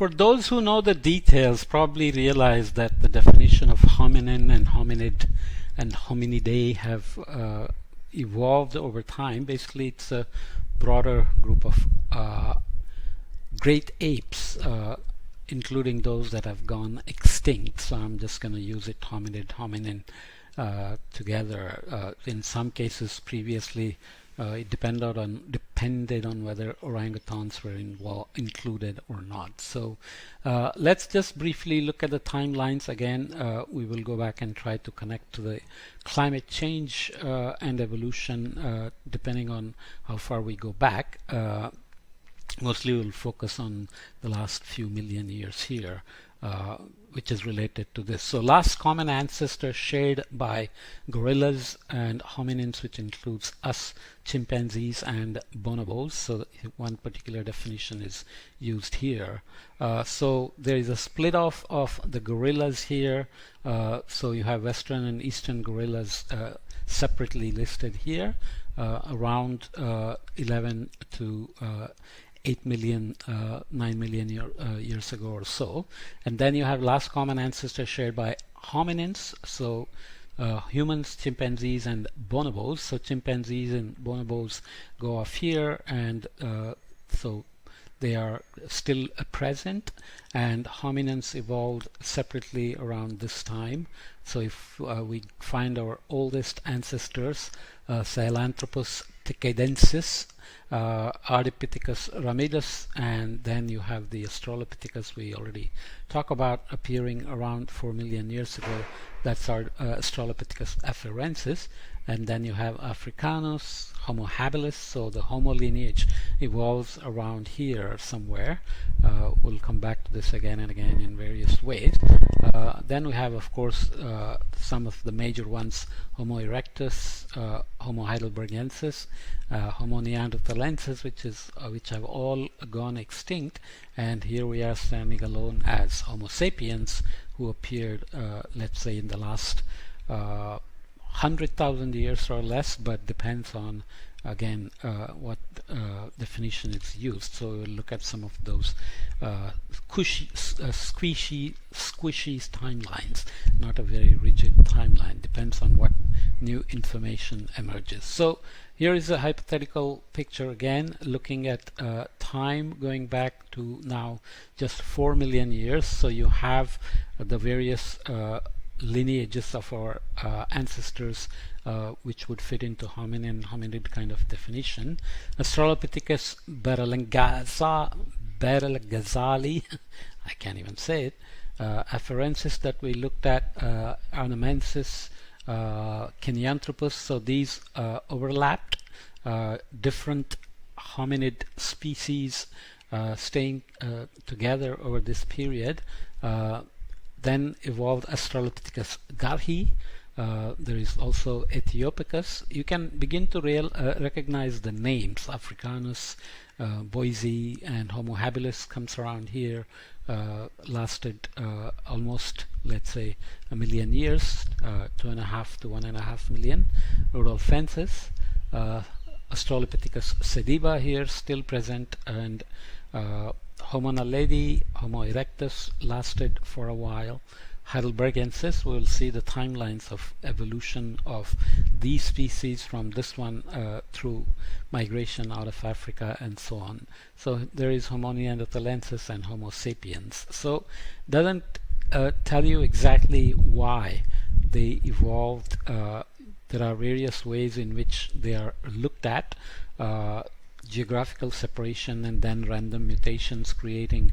For those who know the details, probably realize that the definition of hominin and hominid and hominidae have evolved over time. Basically, it's a broader group of great apes, including those that have gone extinct. So I'm just going to use it hominid, hominin together. In some cases previously, it depended on whether orangutans were included or not. So let's just briefly look at the timelines again. We will go back and try to connect to the climate change and evolution depending on how far we go back. Mostly we'll focus on the last few million years here, which is related to this. So last common ancestor shared by gorillas and hominins, which includes us, chimpanzees, and bonobos. So one particular definition is used here. So there is a split off of the gorillas here. So you have western and eastern gorillas separately listed here, around 11 to 8 million, 9 million years ago or so. And then you have last common ancestor shared by hominins, so humans, chimpanzees, and bonobos. So chimpanzees and bonobos go off here, and so they are still present, and hominins evolved separately around this time. So if we find our oldest ancestors, Sahelanthropus ticadensis, Ardipithecus ramidus, and then you have the Australopithecus we already talked about appearing around 4 million years ago. That's our Australopithecus afarensis. And then you have Africanus, Homo habilis, so the Homo lineage evolves around here somewhere. We'll come back to this again and again in various ways. Then we have, of course, some of the major ones: Homo erectus, Homo heidelbergensis, Homo neanderthalensis, which have all gone extinct, and here we are standing alone as Homo sapiens, who appeared, let's say, in the last 100,000 years or less, but depends on, again, what definition is used. So we'll look at some of those squishy timelines, not a very rigid timeline, depends on what new information emerges. So here is a hypothetical picture again, looking at time going back to now just 4 million years. So you have the various lineages of our ancestors, which would fit into hominin, hominid kind of definition. Australopithecus berlingazali, I can't even say it, afarensis that we looked at, arnamensis, Kenyanthropus. So these overlapped, different hominid species staying together over this period. Then evolved Australopithecus garhi. There is also Ethiopicus. You can begin to recognize the names. Africanus, Boise, and Homo habilis comes around here. Lasted almost, let's say, 1 million years, 2.5 to 1.5 million. Rudolfensis, Australopithecus sediba here, still present, and Homo naledi, Homo erectus lasted for a while. Heidelbergensis, we'll see the timelines of evolution of these species from this one through migration out of Africa and so on. So there is Homo neanderthalensis and Homo sapiens. So doesn't tell you exactly why they evolved. There are various ways in which they are looked at. Geographical separation and then random mutations creating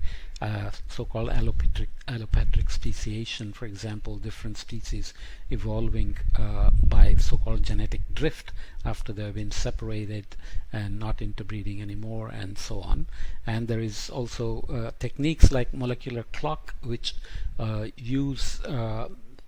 so-called allopatric speciation, for example, different species evolving by so-called genetic drift after they have been separated and not interbreeding anymore, and so on. And there is also techniques like molecular clock, which use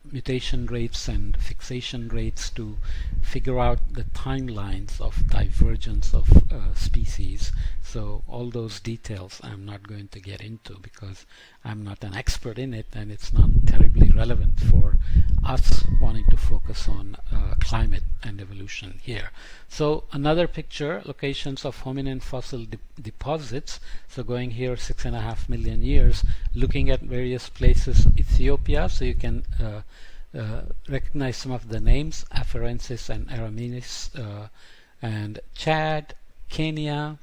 mutation rates and fixation rates to figure out the timelines of divergence of species. So all those details I'm not going to get into because I'm not an expert in it, and it's not terribly relevant for us wanting to focus on climate and evolution here. So another picture, locations of hominin fossil deposits. So going here 6.5 million years, looking at various places, Ethiopia, so you can recognize some of the names, Afarensis and Araminis, and Chad, Kenya,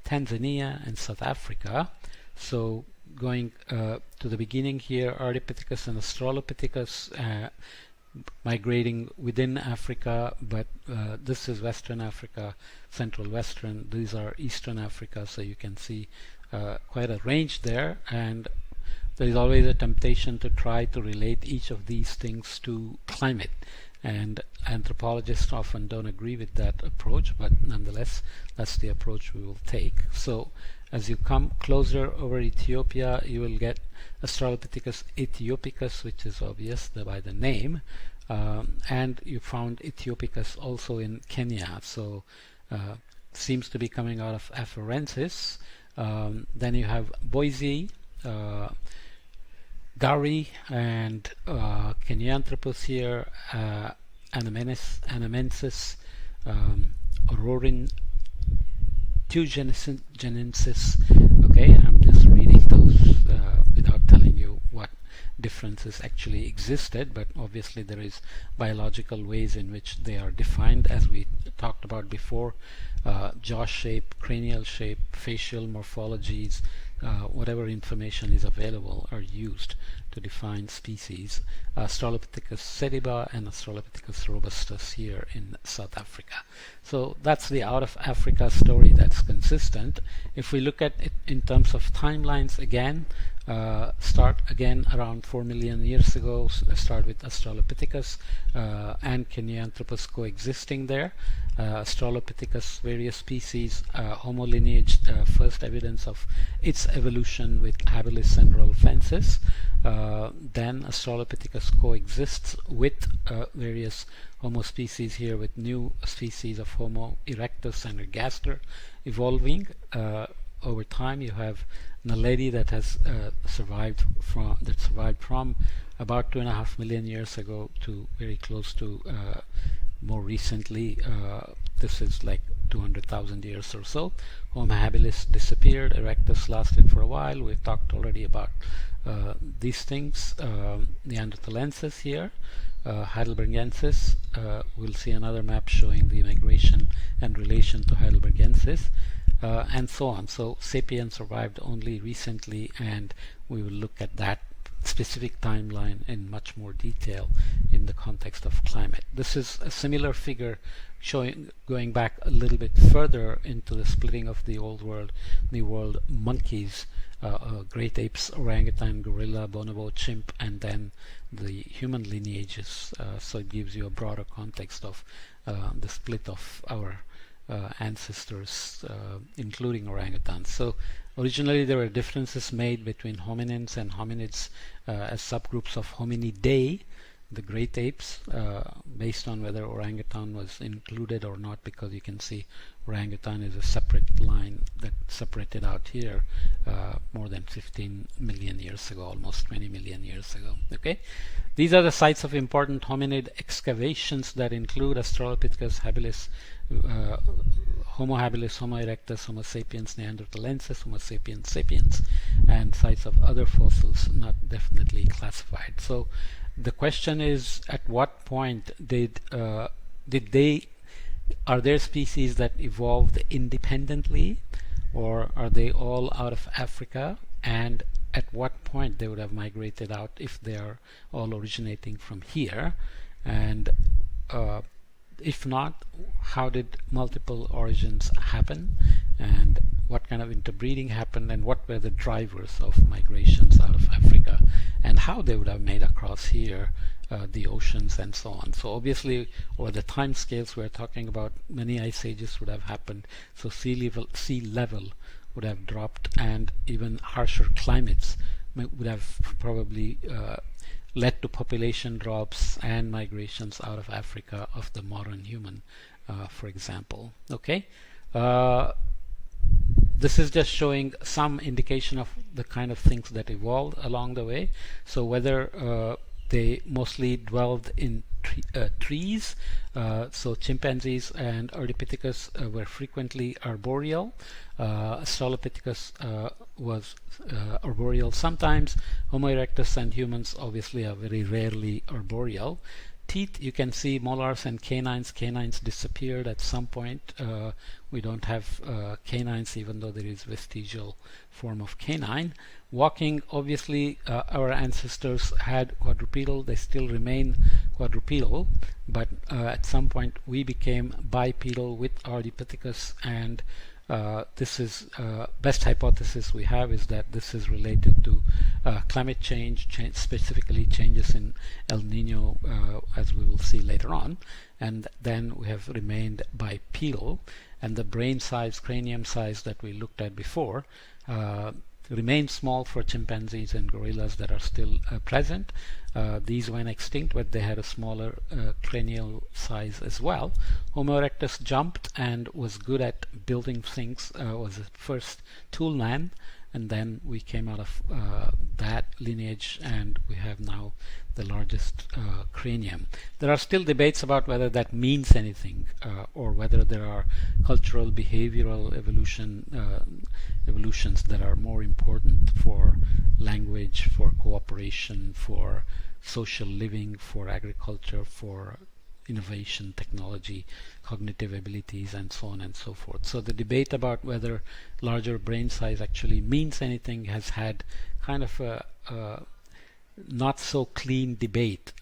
Tanzania, and South Africa. So going to the beginning here, Ardipithecus and Australopithecus migrating within Africa, but this is Western Africa, Central Western, these are Eastern Africa, so you can see quite a range there, and there is always a temptation to try to relate each of these things to climate, and anthropologists often don't agree with that approach, but nonetheless that's the approach we will take. So as you come closer over Ethiopia, you will get Australopithecus aethiopicus, which is obvious by the name, and you found Ethiopicus also in Kenya, so seems to be coming out of Afarensis. Then you have Boise, Gari, and Kenyanthropus here, Anamensis, Aurorin, Tugenensis. Okay, I'm just reading those without telling you what differences actually existed, but obviously there is biological ways in which they are defined, as we talked about before. Jaw shape, cranial shape, facial morphologies, whatever information is available are used to define species. Australopithecus sediba and Australopithecus robustus here in South Africa. So that's the out of Africa story that's consistent. If we look at it in terms of timelines again, start again around 4 million years ago, start with Australopithecus and Kenyanthropus coexisting there. Australopithecus, various species, Homo lineage, first evidence of its evolution with habilis and rolfensis. Then Australopithecus coexists with various Homo species here, with new species of Homo erectus and ergaster evolving. Over time you have Naledi that has survived from about 2.5 million years ago to very close to more recently. This is like 200,000 years or so. Homo habilis disappeared, erectus lasted for a while. We've talked already about these things. Neanderthalensis here, Heidelbergensis. We'll see another map showing the migration and relation to Heidelbergensis, and so on. So sapiens survived only recently, and we will look at that specific timeline in much more detail in the context of climate. This is a similar figure showing, going back a little bit further into the splitting of the old world, new world monkeys, great apes, orangutan, gorilla, bonobo, chimp, and then the human lineages. So it gives you a broader context of the split of our ancestors, including orangutans. So originally there were differences made between hominins and hominids as subgroups of Hominidae, the great apes, based on whether orangutan was included or not, because you can see orangutan is a separate line that separated out here more than 15 million years ago, almost 20 million years ago. Okay, these are the sites of important hominid excavations that include Australopithecus habilis, Homo habilis, Homo erectus, Homo sapiens, Neanderthalensis, Homo sapiens sapiens, and sites of other fossils not definitely classified. So the question is, at what point are there species that evolved independently, or are they all out of Africa? And at what point they would have migrated out if they are all originating from here? And if not, how did multiple origins happen, and what kind of interbreeding happened, and what were the drivers of migrations out of Africa, and how they would have made across here, the oceans and so on. So obviously over the time scales we're talking about, many ice ages would have happened, so sea level would have dropped, and even harsher climates would have probably led to population drops and migrations out of Africa of the modern human, for example. Okay. This is just showing some indication of the kind of things that evolved along the way. So whether they mostly dwelled in trees, so chimpanzees and Ardipithecus were frequently arboreal. Australopithecus was arboreal sometimes. Homo erectus and humans obviously are very rarely arboreal. Teeth, you can see molars and canines. Canines disappeared at some point. We don't have canines, even though there is vestigial form of canine. Walking, obviously, our ancestors had quadrupedal. They still remain quadrupedal, but at some point we became bipedal with Ardipithecus, and this is best hypothesis we have is that this is related to climate change, specifically changes in El Nino, as we will see later on. And then we have remained bipedal, and the brain size, cranium size that we looked at before remains small for chimpanzees and gorillas that are still present. These went extinct, but they had a smaller cranial size as well. Homo erectus jumped and was good at building things, was the first tool man, and then we came out of that lineage, and we have now the largest cranium. There are still debates about whether that means anything, or whether there are cultural, behavioral evolutions that are more important for language, for cooperation, for social living, for agriculture, for innovation, technology, cognitive abilities, and so on and so forth. So the debate about whether larger brain size actually means anything has had kind of a not so clean debate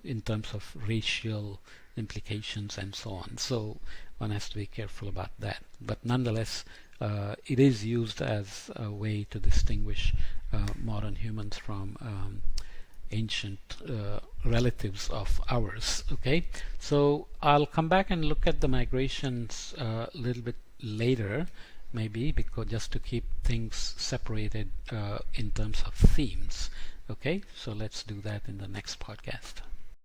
in terms of racial implications and so on. So one has to be careful about that. But nonetheless, it is used as a way to distinguish modern humans from ancient relatives of ours. Okay, so I'll come back and look at the migrations a little bit later, maybe, because just to keep things separated in terms of themes. Okay, so let's do that in the next podcast.